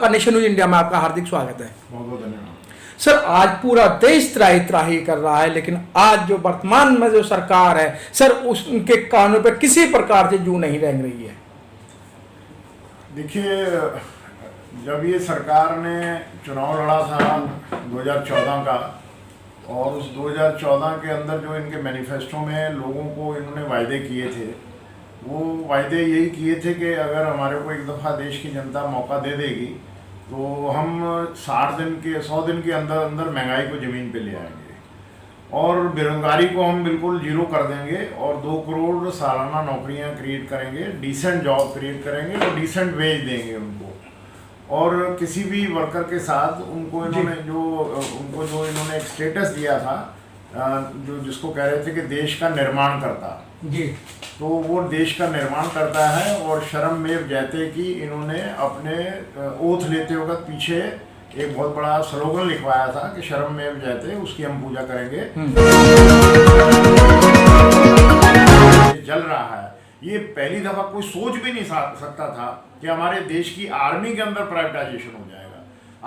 आपका nation news India में आपका हार्दिक स्वागत है। बहुत बहुत धन्यवाद सर, आज पूरा देश त्राही त्राही कर रहा है, लेकिन आज जो वर्तमान में जो सरकार है सर, उनके कानून पर किसी प्रकार से जू नहीं रह रही है। देखिए, जब ये सरकार ने चुनाव लड़ा था 2014 का, और उस 2014 के अंदर जो इनके मैनिफेस्टो में लोगों को इन्होंने वायदे किए थे, वो वायदे यही किए थे कि अगर हमारे को एक दफ़ा देश की जनता मौका दे देगी तो हम 100 दिन के अंदर अंदर महंगाई को ज़मीन पे ले आएंगे और बेरोजगारी को हम बिल्कुल जीरो कर देंगे और 2 करोड़ सालाना नौकरियां क्रिएट करेंगे, डिसेंट जॉब क्रिएट करेंगे और डिसेंट वेज देंगे उनको। और किसी भी वर्कर के साथ उनको इन्होंने जो इन्होंने एक स्टेटस दिया था, जो जिसको कह रहे थे कि देश का निर्माण करता जी, तो वो देश का निर्माण करता है। और शर्म में जयते कि इन्होंने अपने ओथ लेते वक्त पीछे एक बहुत बड़ा स्लोगन लिखवाया था कि शर्म में जयते, उसकी हम पूजा करेंगे। जल रहा है, ये पहली दफा कोई सोच भी नहीं सकता था कि हमारे देश की आर्मी के अंदर प्राइवेटाइजेशन हो जाएगा।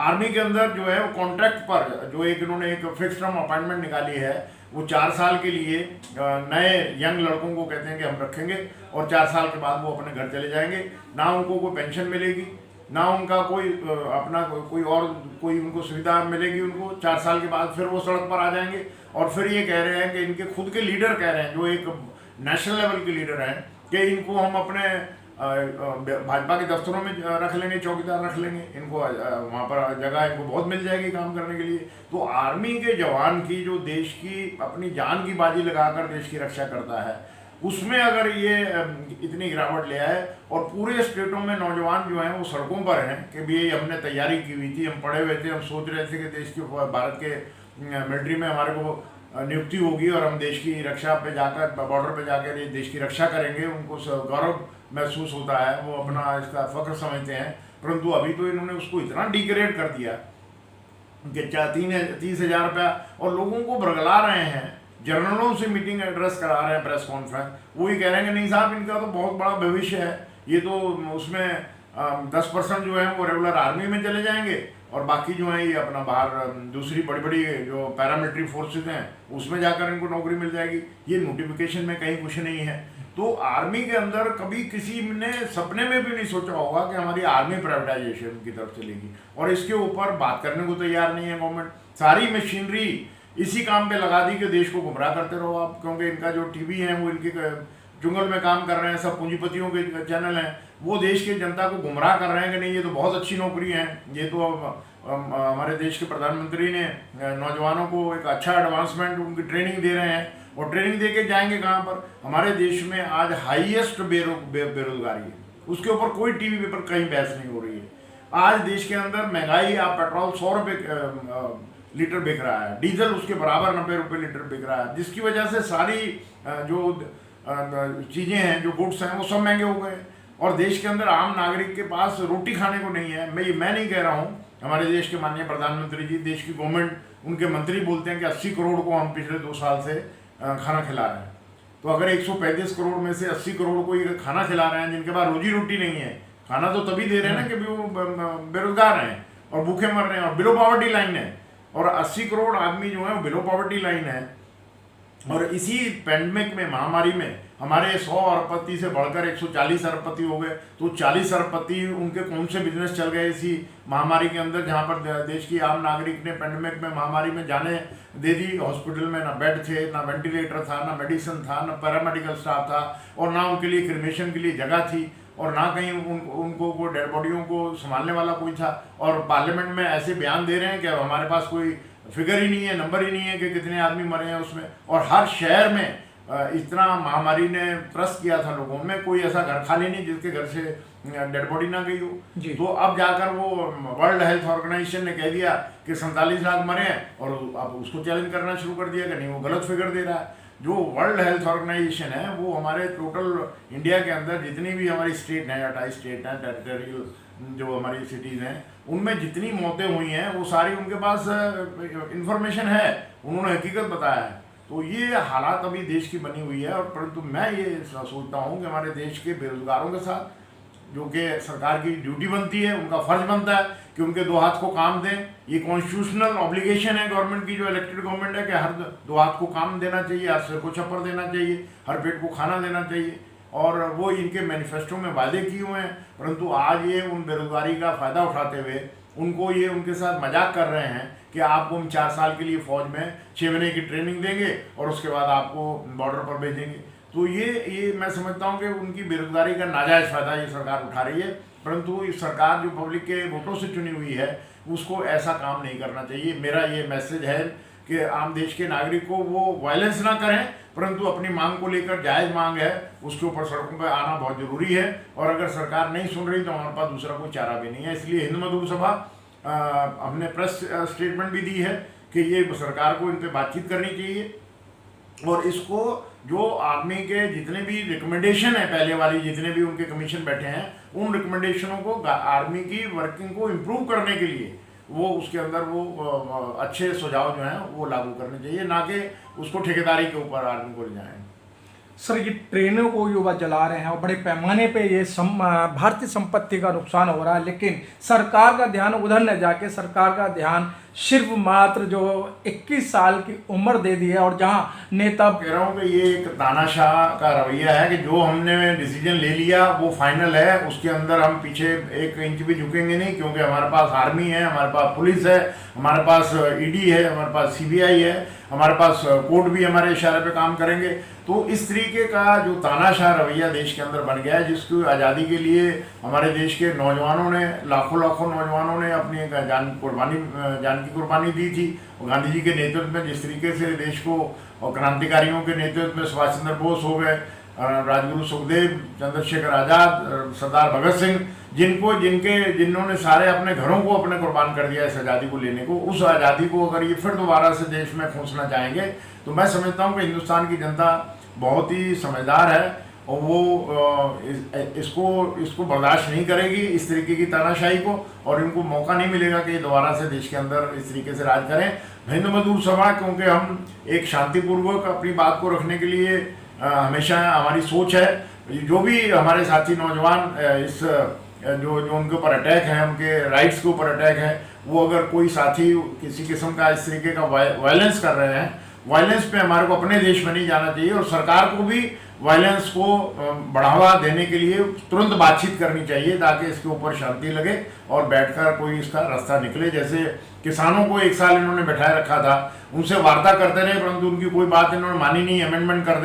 आर्मी के अंदर जो है वो कॉन्ट्रैक्ट पर जो इन्होंने एक फिक्स टर्म अपॉइंटमेंट निकाली है, वो 4 साल के लिए नए यंग लड़कों को कहते हैं कि हम रखेंगे और 4 साल के बाद वो अपने घर चले जाएंगे। ना उनको कोई पेंशन मिलेगी, ना उनका कोई अपना कोई उनको सुविधा मिलेगी। उनको 4 साल के बाद फिर वो सड़क पर आ जाएंगे और फिर ये कह रहे हैं कि इनके खुद के लीडर कह रहे हैं, जो एक नेशनल लेवल के लीडर हैं, कि इनको हम अपने भाजपा के दफ्तरों में रख लेंगे, चौकीदार रख लेंगे, इनको वहाँ पर जगह इनको बहुत मिल जाएगी काम करने के लिए। तो आर्मी के जवान की जो देश की अपनी जान की बाजी लगाकर देश की रक्षा करता है, उसमें अगर ये इतनी गिरावट ले आए और पूरे स्टेटों में नौजवान जो हैं वो सड़कों पर हैं कि भी हमने तैयारी की हुई थी, हम पढ़े हुए थे, हम सोच रहे थे कि देश की भारत के मिलिट्री में हमारे को नियुक्ति होगी और हम देश की रक्षा पे जाकर, बॉर्डर पे जाकर ये देश की रक्षा करेंगे। उनको गौरव महसूस होता है, वो अपना इसका फख्र समझते हैं। परंतु अभी तो इन्होंने उसको इतना डिग्रेड कर दिया कि 30,000 रुपया, और लोगों को बरगला रहे हैं, जनरलों से मीटिंग एड्रेस करा रहे हैं, प्रेस कॉन्फ्रेंस। वो ये कह रहे हैं कि नहीं साहब, इनका तो बहुत बड़ा भविष्य है, ये तो उसमें 10% जो है वो रेगुलर आर्मी में चले जाएंगे और बाकी जो है ये अपना बाहर दूसरी बड़ी बड़ी जो पैरामिलिट्री फोर्सेज हैं उसमें जाकर इनको नौकरी मिल जाएगी। ये नोटिफिकेशन में कहीं कुछ नहीं है। तो आर्मी के अंदर कभी किसी ने सपने में भी नहीं सोचा होगा कि हमारी आर्मी प्राइवेटाइजेशन की तरफ चलेगी, और इसके ऊपर बात करने को तैयार नहीं है गवर्नमेंट। सारी मशीनरी इसी काम पे लगा दी कि देश को गुमराह करते रहो आप, क्योंकि इनका जो टीवी है वो इनके जुंगल में काम कर रहे हैं, सब पूंजीपतियों के चैनल हैं, वो देश की जनता को गुमराह कर रहे हैं कि नहीं ये तो बहुत अच्छी नौकरी है, ये तो हमारे देश के प्रधानमंत्री ने नौजवानों को एक अच्छा एडवांसमेंट, उनकी ट्रेनिंग दे रहे हैं। और ट्रेनिंग दे के जाएंगे कहाँ पर? हमारे देश में आज हाईएस्ट बेरोजगारी है, उसके ऊपर कोई टीवी पेपर कहीं बहस नहीं हो रही है। आज देश के अंदर महंगाई, आप पेट्रोल 100 रुपये लीटर बिक रहा है, डीजल उसके बराबर 90 रुपये लीटर बिक रहा है, जिसकी वजह से सारी जो चीज़ें हैं, जो गुड्स हैं, वो सब महंगे हो गए। और देश के अंदर आम नागरिक के पास रोटी खाने को नहीं है। मैं नहीं कह रहा हूँ, हमारे देश के माननीय प्रधानमंत्री जी, देश की गवर्नमेंट, उनके मंत्री बोलते हैं कि 80 करोड़ को हम पिछले 2 साल से खाना खिला रहे हैं। तो अगर 135 करोड़ में से 80 करोड़ को ये खाना खिला रहे हैं जिनके पास रोजी रोटी नहीं है, खाना तो तभी दे रहे हैं ना कि वो बेरोजगार हैं और भूखे मर रहे हैं और बिलो पॉवर्टी लाइन है, और 80 करोड़ आदमी जो है वो बिलो पॉवर्टी लाइन है। और इसी पैंडमिक में, महामारी में, हमारे 100 अरबपति से बढ़कर 140 अरबपति हो गए। तो 40 अरबपति उनके कौन से बिजनेस चल गए इसी महामारी के अंदर, जहां पर देश की आम नागरिक ने पैंडमिक में, महामारी में जाने दे दी। हॉस्पिटल में ना बेड थे, ना वेंटिलेटर था, ना मेडिसिन था, ना पैरामेडिकल स्टाफ था, और ना उनके लिए क्रिमेशन के लिए जगह थी, और ना कहीं उनको वो डेड बॉडियों को संभालने वाला कोई था। और पार्लियामेंट में ऐसे बयान दे रहे हैं कि हमारे पास कोई फिगर ही नहीं है, नंबर ही नहीं है कि कितने आदमी मरे हैं उसमें। और हर शहर में इतना महामारी ने त्रस्त किया था लोगों में, कोई ऐसा घर खाली नहीं जिसके घर से डेड बॉडी ना गई हो। तो अब जाकर वो वर्ल्ड हेल्थ ऑर्गेनाइजेशन ने कह दिया कि 47 लाख मरे हैं, और अब उसको चैलेंज करना शुरू कर दिया कि नहीं, वो गलत फिगर दे रहा है। जो वर्ल्ड हेल्थ ऑर्गेनाइजेशन है वो हमारे टोटल इंडिया के अंदर जितनी भी हमारी स्टेट हैं, 28 स्टेट हैं, टेरिटोरियल जो हमारी सिटीज़ हैं, उनमें जितनी मौतें हुई हैं वो सारी उनके पास इंफॉर्मेशन है, उन्होंने हकीकत बताया है। तो ये हालात अभी देश की बनी हुई है। और परंतु मैं ये सोचता हूँ कि हमारे देश के बेरोजगारों के साथ जो कि सरकार की ड्यूटी बनती है, उनका फर्ज बनता है कि उनके दो हाथ को काम दें। ये कॉन्स्टिट्यूशनल ऑब्लिगेशन है गवर्नमेंट की, जो इलेक्टेड गवर्नमेंट है, कि हर दो हाथ को काम देना चाहिए, हर सिर को छप्पर देना चाहिए, हर पेट को खाना देना चाहिए, और वो इनके मैनिफेस्टो में वादे किए हुए हैं। परंतु आज ये उन बेरोजगारी का फ़ायदा उठाते हुए उनको ये उनके साथ मजाक कर रहे हैं कि आपको हम 4 साल के लिए फ़ौज में 6 महीने की ट्रेनिंग देंगे और उसके बाद आपको बॉर्डर पर भेजेंगे। तो ये मैं समझता हूँ कि उनकी बेरोजगारी का नाजायज़ फ़ायदा ये सरकार उठा रही है। परंतु इस सरकार जो पब्लिक के वोटों से चुनी हुई है, उसको ऐसा काम नहीं करना चाहिए। मेरा ये मैसेज है कि आम देश के नागरिक को वो वायलेंस ना करें, परंतु अपनी मांग को लेकर जायज़ मांग है, उसके ऊपर सड़कों पर आना बहुत ज़रूरी है। और अगर सरकार नहीं सुन रही तो हमारे पास दूसरा कोई चारा भी नहीं है। इसलिए हिंद मजदूर सभा हमने प्रेस स्टेटमेंट भी दी है कि ये सरकार को इन पर बातचीत करनी चाहिए, और इसको जो आर्मी के जितने भी रिकमेंडेशन है, पहले वाली जितने भी उनके कमीशन बैठे हैं, उन रिकमेंडेशनों को आर्मी की वर्किंग को इम्प्रूव करने के लिए वो उसके अंदर वो अच्छे सुझाव जो हैं वो लागू करने चाहिए, ना कि उसको ठेकेदारी के ऊपर आर्मी को ले जाएं। सर, ये ट्रेनों को युवा जला रहे हैं और बड़े पैमाने पे ये भारतीय संपत्ति का नुकसान हो रहा है, लेकिन सरकार का ध्यान उधर न जाके सरकार का ध्यान सिर्फ मात्र जो 21 साल की उम्र दे दी है, और जहां नेता, कह रहा हूँ कि ये एक तानाशाह का रवैया है कि जो हमने डिसीजन ले लिया वो फाइनल है, उसके अंदर हम पीछे 1 इंच भी झुकेंगे नहीं, क्योंकि हमारे पास आर्मी है, हमारे पास पुलिस है, हमारे पास ईडी है, हमारे पास सीबीआई है, हमारे पास कोर्ट भी हमारे इशारे पे काम करेंगे। तो इस तरीके का जो तानाशाह रवैया देश के अंदर बन गया है, जिसकी आज़ादी के लिए हमारे देश के नौजवानों ने, लाखों नौजवानों ने अपनी जान की कुर्बानी दी थी। और गांधी जी के नेतृत्व में जिस तरीके से देश को, और क्रांतिकारियों के नेतृत्व में सुभाष चंद्र बोस हो गए, राजगुरु सुखदेव, चंद्रशेखर आज़ाद, सरदार भगत सिंह, जिन्होंने सारे अपने घरों को अपने कुर्बान कर दिया इस आज़ादी को लेने को, उस आज़ादी को अगर ये फिर दोबारा से देश में खोसना चाहेंगे, तो मैं समझता हूँ कि हिंदुस्तान की जनता बहुत ही समझदार है, और वो इसको बर्दाश्त नहीं करेगी, इस तरीके की तानाशाही को, और इनको मौका नहीं मिलेगा कि दोबारा से देश के अंदर इस तरीके से राज करें। हिंद मजदूर सभा, क्योंकि हम एक शांतिपूर्वक अपनी बात को रखने के लिए हमेशा हमारी सोच है, जो भी हमारे साथी नौजवान इस जो उनके ऊपर अटैक है, उनके राइट्स के ऊपर अटैक है, वो अगर कोई साथी किसी किस्म का इस तरीके का वायलेंस कर रहे हैं, वायलेंस पे हमारे को अपने देश में नहीं जाना चाहिए, और सरकार को भी वायलेंस को बढ़ावा देने के लिए तुरंत बातचीत करनी चाहिए, ताकि इसके ऊपर शांति लगे और बैठकर कोई इसका रास्ता निकले। जैसे किसानों को 1 साल इन्होंने बैठाए रखा था, उनसे वार्ता करते रहे, परंतु उनकी कोई बात इन्होंने मानी नहीं, अमेंडमेंट कर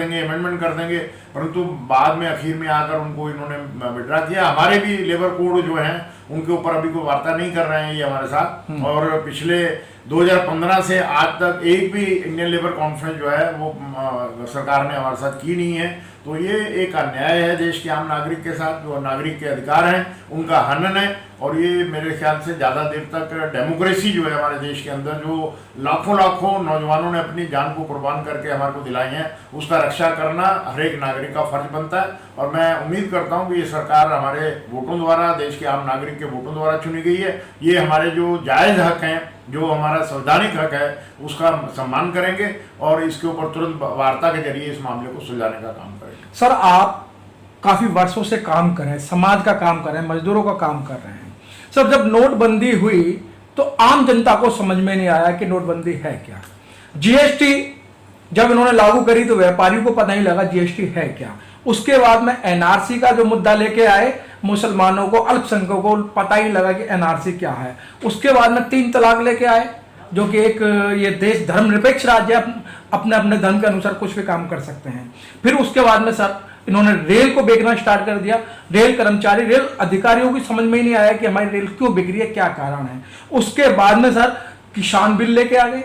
देंगे, परंतु बाद में आखिर में आकर उनको इन्होंने विड्रा किया। हमारे भी लेबर कोड जो हैं उनके ऊपर अभी कोई वार्ता नहीं कर रहे हैं ये हमारे साथ, और पिछले 2015 से आज तक एक भी इंडियन लेबर कॉन्फ्रेंस जो है वो सरकार ने हमारे साथ की नहीं है। तो ये एक अन्याय है देश के आम नागरिक के साथ, जो नागरिक के अधिकार हैं उनका हनन है, और ये मेरे ख्याल से ज़्यादा देर तक डेमोक्रेसी जो है हमारे देश के अंदर, जो लाखों नौजवानों ने अपनी जान को कुर्बान करके हमारे को दिलाई है, उसका रक्षा करना हर एक नागरिक का फर्ज बनता है। और मैं उम्मीद करता हूँ कि ये सरकार हमारे वोटों द्वारा, देश के आम नागरिक के वोटों द्वारा चुनी गई है। ये हमारे जो जायज़ हक हैं, जो हमारा संवैधानिक हक है, उसका सम्मान करेंगे, और इसके ऊपर तुरंत वार्ता के जरिए इस मामले को सुलझाने का काम करेंगे। सर, आप काफी वर्षों से काम कर रहे हैं, समाज का काम कर रहे हैं, मजदूरों का काम कर रहे हैं। सर, जब नोटबंदी हुई तो आम जनता को समझ में नहीं आया कि नोटबंदी है क्या। जीएसटी जब इन्होंने लागू करी तो व्यापारियों को पता नहीं लगा जीएसटी है क्या। उसके बाद में एनआरसी का जो मुद्दा लेके आए, मुसलमानों को, अल्पसंख्यकों को पता ही लगा कि एनआरसी क्या है। उसके बाद में 3 तलाक लेके आए, जो कि एक ये देश धर्मनिरपेक्ष राज्य है, अपने अपने धर्म के अनुसार कुछ भी काम कर सकते हैं। फिर उसके बाद में सर इन्होंने रेल को बेचना स्टार्ट कर दिया। रेल कर्मचारी, रेल अधिकारियों की समझ में ही नहीं आया कि हमारी रेल क्यों बिक रही है, क्या कारण है। उसके बाद में सर किसान बिल लेके आ गए,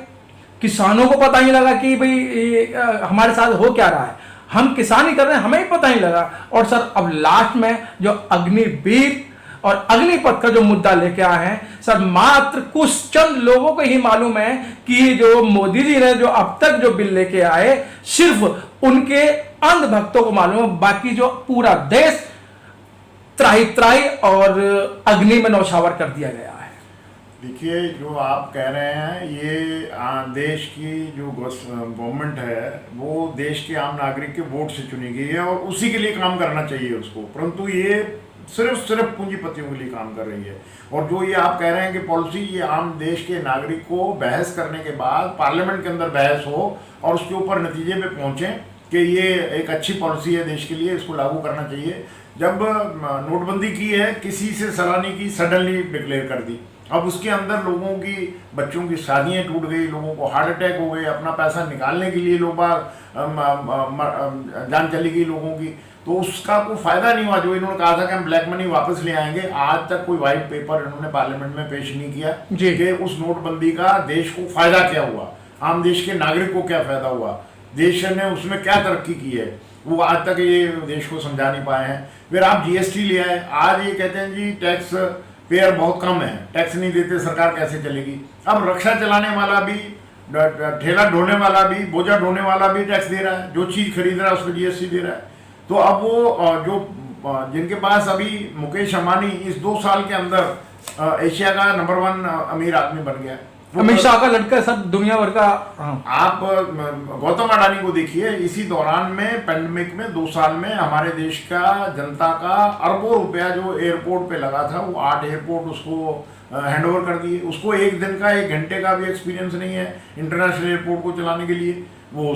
किसानों को पता ही लगा कि भाई हमारे साथ हो क्या रहा है, हम किसानी कर रहे हैं, हमें ही पता ही लगा। और सर अब लास्ट में जो अग्निवीर और अग्निपथ का जो मुद्दा लेके आए हैं सर, मात्र कुछ चंद लोगों को ही मालूम है कि जो मोदी जी ने जो अब तक जो बिल लेके आए, सिर्फ उनके अंधभक्तों को मालूम है, बाकी जो पूरा देश त्राही त्राही और अग्नि में नौछावर कर दिया गया है। देखिए, जो आप कह रहे हैं, ये देश की जो गवर्नमेंट है वो देश के आम नागरिक के वोट से चुनी गई है, और उसी के लिए काम करना चाहिए उसको। परंतु ये सिर्फ पूंजीपतियों के लिए काम कर रही है। और जो ये आप कह रहे हैं कि पॉलिसी, ये आम देश के नागरिक को बहस करने के बाद पार्लियामेंट के अंदर बहस हो और उसके ऊपर नतीजे पे पहुंचे कि ये एक अच्छी पॉलिसी है देश के लिए, इसको लागू करना चाहिए। जब नोटबंदी की है, किसी से सलाह नहीं की, सडनली डिक्लेयर कर दी। अब उसके अंदर लोगों की, बच्चों की शादियां टूट गई, लोगों को हार्ट अटैक हो गए, अपना पैसा निकालने के लिए लोग जान चली गई लोगों की, तो उसका कोई फायदा नहीं हुआ। जो इन्होंने कहा था कि हम ब्लैक मनी वापस ले आएंगे, आज तक कोई व्हाइट पेपर इन्होंने पार्लियामेंट में पेश नहीं किया कि उस नोटबंदी का देश को फायदा क्या हुआ, आम देश के नागरिक को क्या फायदा हुआ, देश ने उसमें क्या तरक्की की है, वो आज तक ये देश को समझा नहीं पाए हैं। फिर आप जीएसटी ले आए, आज ये कहते हैं जी टैक्स पेयर बहुत कम है, टैक्स नहीं देते, सरकार कैसे चलेगी। अब रक्षा चलाने वाला भी, ठेला ढोने वाला भी, बोझा ढोने वाला भी टैक्स दे रहा है, जो चीज खरीद रहा है उस पर जीएसटी दे रहा है। तो अब वो जो जिनके पास अभी मुकेश अंबानी इस 2 साल के अंदर एशिया का नंबर 1 अमीर आदमी बन गया है। अमित शाह का लड़का सब दुनिया भर का। आप गौतम अडानी को देखिए, इसी दौरान में पेंडेमिक में 2 साल में हमारे देश का जनता का अरबों रुपया जो एयरपोर्ट पे लगा था, वो 8 एयरपोर्ट उसको हैंड ओवर कर दिए। उसको 1 दिन का 1 घंटे का भी एक्सपीरियंस नहीं है इंटरनेशनल एयरपोर्ट को चलाने के लिए। वो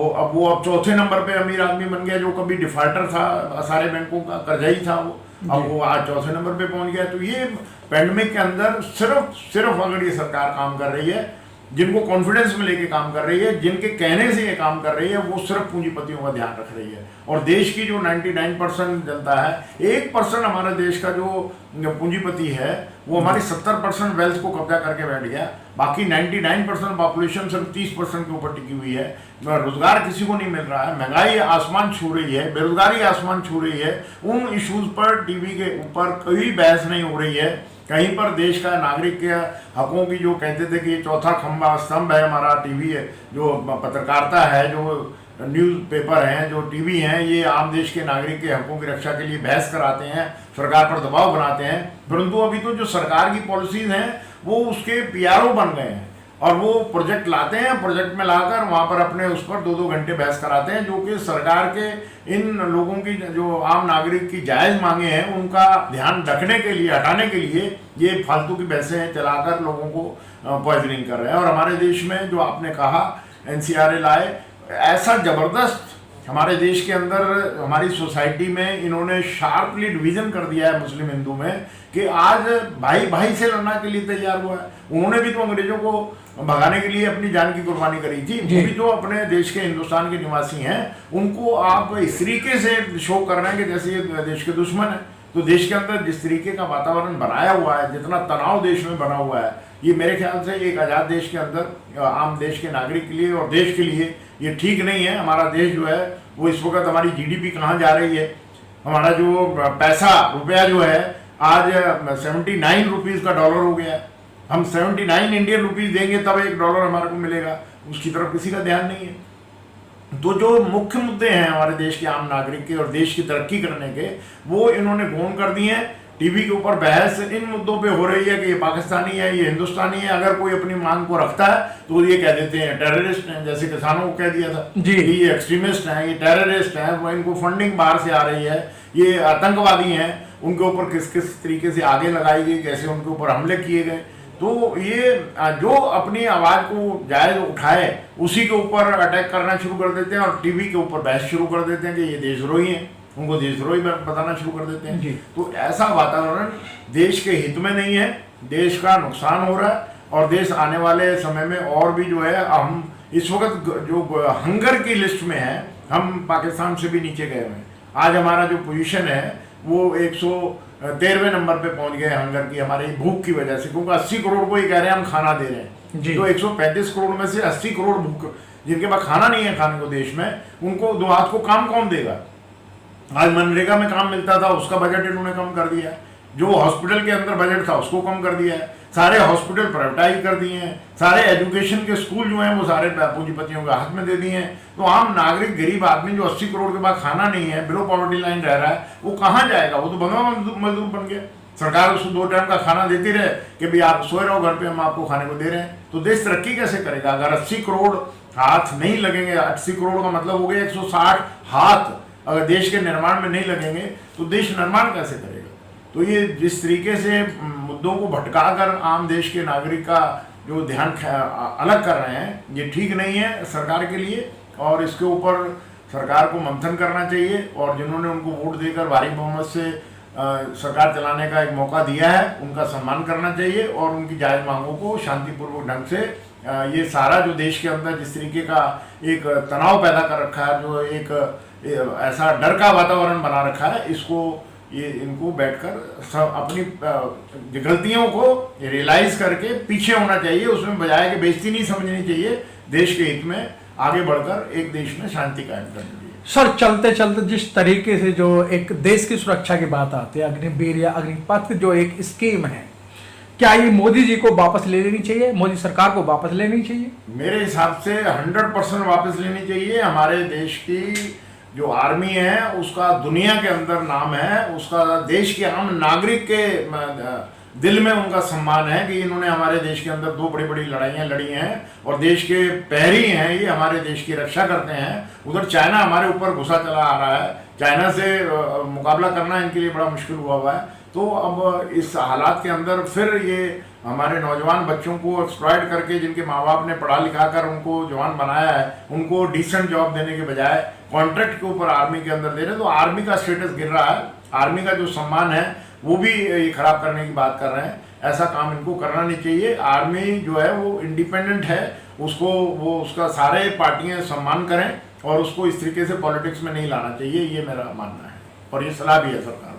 अब चौथे नंबर पे अमीर आदमी बन गया, जो कभी डिफॉल्टर था सारे बैंकों का, कर्जा ही था वो, अब वो आज चौथे नंबर पे पहुंच गया। तो ये पेंडेमिक के अंदर सिर्फ अगर ये सरकार काम कर रही है, जिनको कॉन्फिडेंस में लेके काम कर रही है, जिनके कहने से ये काम कर रही है, वो सिर्फ पूंजीपतियों का ध्यान रख रही है। और देश की जो 99% जनता है, 1% हमारे देश का जो पूंजीपति है, वो हमारी 70% वेल्थ को कब्जा करके बैठ गया। बाकी 99% पॉपुलेशन सिर्फ 30% के ऊपर टिकी हुई है। रोजगार किसी को नहीं मिल रहा है, महंगाई आसमान छू रही है, बेरोजगारी आसमान छू रही है। उन इश्यूज पर टीवी के ऊपर कोई बहस नहीं हो रही है। कहीं पर देश का नागरिक के हकों की, जो कहते थे कि ये चौथा खंभा स्तंभ है हमारा टीवी है, जो पत्रकारिता है, जो न्यूज़ पेपर हैं, जो टीवी हैं, ये आम देश के नागरिक के हकों की रक्षा के लिए बहस कराते हैं, सरकार पर दबाव बनाते हैं। परंतु अभी तो जो सरकार की पॉलिसीज हैं वो उसके पीआरओ बन गए हैं, और वो प्रोजेक्ट लाते हैं, प्रोजेक्ट में लाकर वहां पर अपने उस पर 2-2 घंटे बहस कराते हैं, जो कि सरकार के इन लोगों की, जो आम नागरिक की जायज मांगे हैं, उनका ध्यान रखने के लिए, हटाने के लिए ये फालतू की बहसें चलाकर लोगों को पॉइजनिंग कर रहे हैं। और हमारे देश में जो आपने कहा एनसीआरए लाए, ऐसा जबरदस्त हमारे देश के अंदर, हमारी सोसाइटी में इन्होंने शार्पली डिवीजन कर दिया है मुस्लिम हिंदू में, कि आज भाई भाई से लड़ना के लिए तैयार हुआ है। उन्होंने भी तो अंग्रेजों को भगाने के लिए अपनी जान की कुर्बानी करी थी। वो भी जो अपने देश के, हिंदुस्तान के निवासी हैं, उनको आप इस तरीके से शो कर रहे हैं कि जैसे ये देश के दुश्मन है। तो देश के अंदर जिस तरीके का वातावरण बनाया हुआ है, जितना तनाव देश में बना हुआ है, ये मेरे ख्याल से एक आज़ाद देश के अंदर, आम देश के नागरिक के लिए और देश के लिए ये ठीक नहीं है। हमारा देश जो है वो इस वक्त, हमारी जीडीपी कहाँ जा रही है, हमारा जो पैसा, रुपया जो है आज 79 रुपीज़ का डॉलर हो गया है। हम 79 इंडियन रुपीज़ देंगे तब $1 हमारे को मिलेगा, उसकी तरफ किसी का ध्यान नहीं है। तो जो मुख्य मुद्दे हैं हमारे देश के आम नागरिक के और देश की तरक्की करने के, वो इन्होंने गौण कर दिए हैं। टीवी के ऊपर बहस इन मुद्दों पे हो रही है कि ये पाकिस्तानी है, ये हिंदुस्तानी है। अगर कोई अपनी मांग को रखता है तो ये कह देते हैं टेररिस्ट हैं, जैसे किसानों को कह दिया था जी, ये एक्सट्रीमिस्ट हैं, ये टेररिस्ट हैं, वो इनको फंडिंग बाहर से आ रही है, ये आतंकवादी हैं, उनके ऊपर किस किस तरीके से आगे लगाई गई, कैसे उनके ऊपर हमले किए गए। तो ये जो अपनी आवाज़ को जायज़ उठाए उसी के ऊपर अटैक करना शुरू कर देते हैं, और टीवी के ऊपर बहस शुरू कर देते हैं कि ये देशद्रोही हैं, उनको देशद्रोही बताना शुरू कर देते हैं। तो ऐसा वातावरण देश के हित में नहीं है, देश का नुकसान हो रहा है। और देश आने वाले समय में और भी जो है, हम इस वक्त जो हंगर की लिस्ट में है, हम पाकिस्तान से भी नीचे गए हुए हैं। आज हमारा जो पोजीशन है वो 113वें नंबर पे पहुंच गए हंगर की, हमारी भूख की वजह से, क्योंकि 80 करोड़ को ही कह रहे हैं हम खाना दे रहे हैं। तो 135 करोड़ में से 80 करोड़ भूख, जिनके पास खाना नहीं है खाने को देश में, उनको 2 हाथ को काम कौन देगा। आज मनरेगा में काम मिलता था, उसका बजट इन्होंने कम कर दिया है। जो हॉस्पिटल के अंदर बजट था उसको कम कर दिया है। सारे हॉस्पिटल प्राइवेटाइज कर दिए हैं। सारे एजुकेशन के स्कूल जो हैं वो सारे पूंजीपतियों के हाथ में दे दिए हैं। तो आम नागरिक, गरीब आदमी जो 80 करोड़ के बाद खाना नहीं है, बिलो पॉवर्टी लाइन रह रहा है, वो कहाँ जाएगा? वो तो भगवा मजदूर बन गया। सरकार उसको 2 टाइम का खाना देती रहे कि भाई आप सोए रहो घर पे, हम आपको खाने को दे रहे हैं। तो देश तरक्की कैसे करेगा अगर 80 करोड़ हाथ नहीं लगेंगे? 80 करोड़ का मतलब हो गया 160 हाथ अगर देश के निर्माण में नहीं लगेंगे तो देश निर्माण कैसे करेगा? तो ये जिस तरीके से मुद्दों को भटकाकर आम देश के नागरिक का जो ध्यान अलग कर रहे हैं, ये ठीक नहीं है सरकार के लिए। और इसके ऊपर सरकार को मंथन करना चाहिए, और जिन्होंने उनको वोट देकर भारी बहुमत से सरकार चलाने का एक मौका दिया है, उनका सम्मान करना चाहिए और उनकी जायज़ मांगों को शांतिपूर्वक ढंग से ये सारा जो देश के अंदर जिस तरीके का एक तनाव पैदा कर रखा है, जो एक ऐसा डर का वातावरण बना रखा है, इसको ये इनको बैठकर सब अपनी गलतियों को रियलाइज करके पीछे होना चाहिए, उसमें बजाय कि बेइज्जती नहीं समझनी चाहिए, देश के हित में आगे बढ़कर एक देश में शांति कायम करनी चाहिए। सर, चलते चलते जिस तरीके से जो एक देश की सुरक्षा की बात आती है, अग्निवीर या अग्निपथ जो एक स्कीम है, क्या ये मोदी जी को वापस ले लेनी चाहिए, मोदी सरकार को वापस लेनी चाहिए? मेरे हिसाब से 100% वापस लेनी चाहिए। हमारे देश की जो आर्मी है उसका दुनिया के अंदर नाम है, उसका देश के आम नागरिक के दिल में उनका सम्मान है कि इन्होंने हमारे देश के अंदर 2 बड़ी बड़ी लड़ाइयाँ लड़ी हैं और देश के प्रहरी हैं, ये हमारे देश की रक्षा करते हैं। उधर चाइना हमारे ऊपर घुसा चला आ रहा है, चाइना से मुकाबला करना इनके लिए बड़ा मुश्किल हुआ है। तो अब इस हालात के अंदर फिर ये हमारे नौजवान बच्चों को एक्सप्लॉइट करके, जिनके माँ बाप ने पढ़ा लिखा कर उनको जवान बनाया है, उनको डिसेंट जॉब देने के बजाय कॉन्ट्रैक्ट के ऊपर आर्मी के अंदर दे रहे हैं, तो आर्मी का स्टेटस गिर रहा है, आर्मी का जो सम्मान है वो भी ये खराब करने की बात कर रहे हैं। ऐसा काम इनको करना नहीं चाहिए। आर्मी जो है वो इंडिपेंडेंट है, उसका सारे पार्टियां सम्मान करें और उसको इस तरीके से पॉलिटिक्स में नहीं लाना चाहिए, ये मेरा मानना है और ये सलाह भी है सरकार।